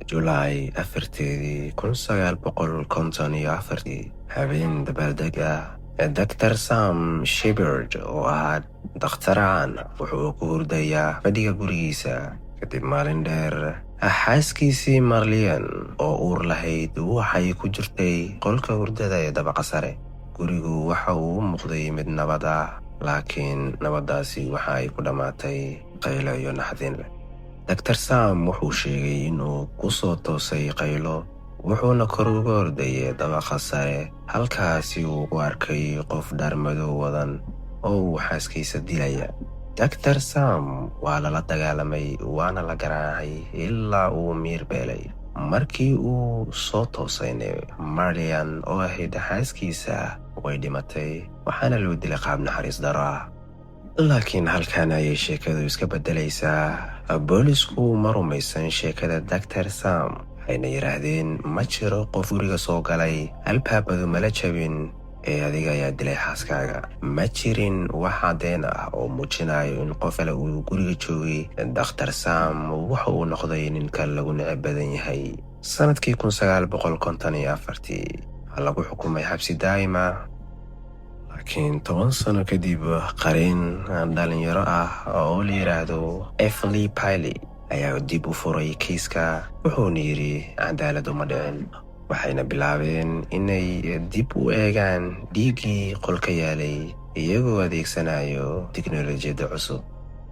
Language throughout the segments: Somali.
July 4, 1954 habeen dabaaldeg ah Dr. Sam Shepard oo ahaa dhakhtar caan wuxuu ku hurdayaa fadhiga gurigiisa kadib maalin dheer. Xaaskiisii Marlian oo uur lahayd waxay ku jirtay qolka hurdada ee dabaqa sare. Gurigu waxa uu u muuqday mid nabad ah, laakiin nabadaasi waxa ay ku dhammaatay qaylo iyo naxdin. Dr. Sam wuxuu sheegay inuu ku soo toosay qaylo, wuxuuna kor uga ordayay dabaqa sare. Halkaasi uu ku arkay qof dhar madow wadan oo uu xaaskiisa dilaya. Dr. Sam waa lala dagaalamay waana la garaacay ilaa uu miir beelay. Markii uu soo toosayna Marlian oo ahayd xaaskiisa way dhimatay, waxaana loo dilay qaab naxariis daro ah. Laakiin halkan ayay sheekadu iska beddelaysaa. Boolisku ma rumaysan sheekada Dr. Sam, waxayna yiraahdeen ma jiro qof guriga soo galay, albaabadu mala jabin, ee adiga ayaa dilay xaaskaaga. Ma jirin wax caddeyn ah oo muujinayo in qof kale uu guriga joogay. Dr. Sam waxa uu noqday ninka lagu neceb badan yahay. Sanadkii 1954 lagu xukumay xabsi daa'ima. laakiin 10 sano kadib, qareen dhalinyaro ah oo la yiraahdo F.Lee Piley ayaa dib u furay kiiska. wuxuuna yidhi cadaaladu ma dhicin. waxayna bilaabeen inay dib u eegaan dhiiggii qolka yaalay iyagoo adeegsanayo tiknoolajiyadda cusub.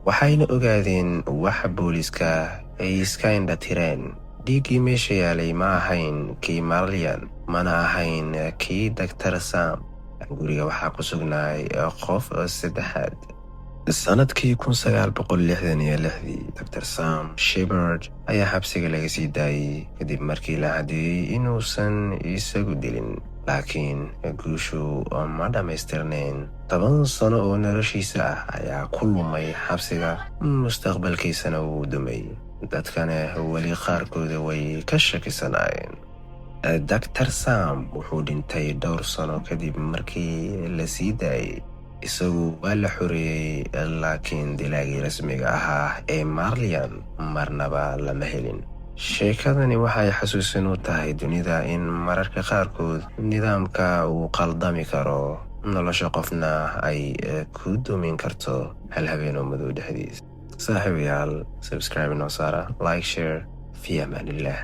waxayna ogaadeen waxa booliska ay iska indhatireen. dhiiggii meesha yaalay ma ahayn kii Marlian, mana ahayn kii Dr. Sam. guriga waxaa ku sugnaay qof saddexaad. sanadkii 1966 Dr. Sam Shepard ayaa xabsiga laga sii daayay kadib markii la caddeeyey inuusan isagu dilin. laakiin guushu ma dhammaystirnayn. 10 sano oo noloshiisa ah ayaa ku lumay xabsiga, mustaqbalkiisana wuu dumay. dadkana weli qaarkooda way ka shakisanaayeen. Dr. Sam wuxuu dhintay dhowr sano kadib markii la sii daayay. isagu waa la xoreeyey, laakiin dilaagii rasmiga ahaa ee Marlian marnaba lama helin. sheekadani waxay xasuusin u tahay dunida in mararka qaarkood nidaamka uu qaldami karo, nolosha qofna ay ku dumin karto hal habeen oo madow dhexdiis. saaxiibayaal, subscribe noo saara, like, share. fi amaanillah.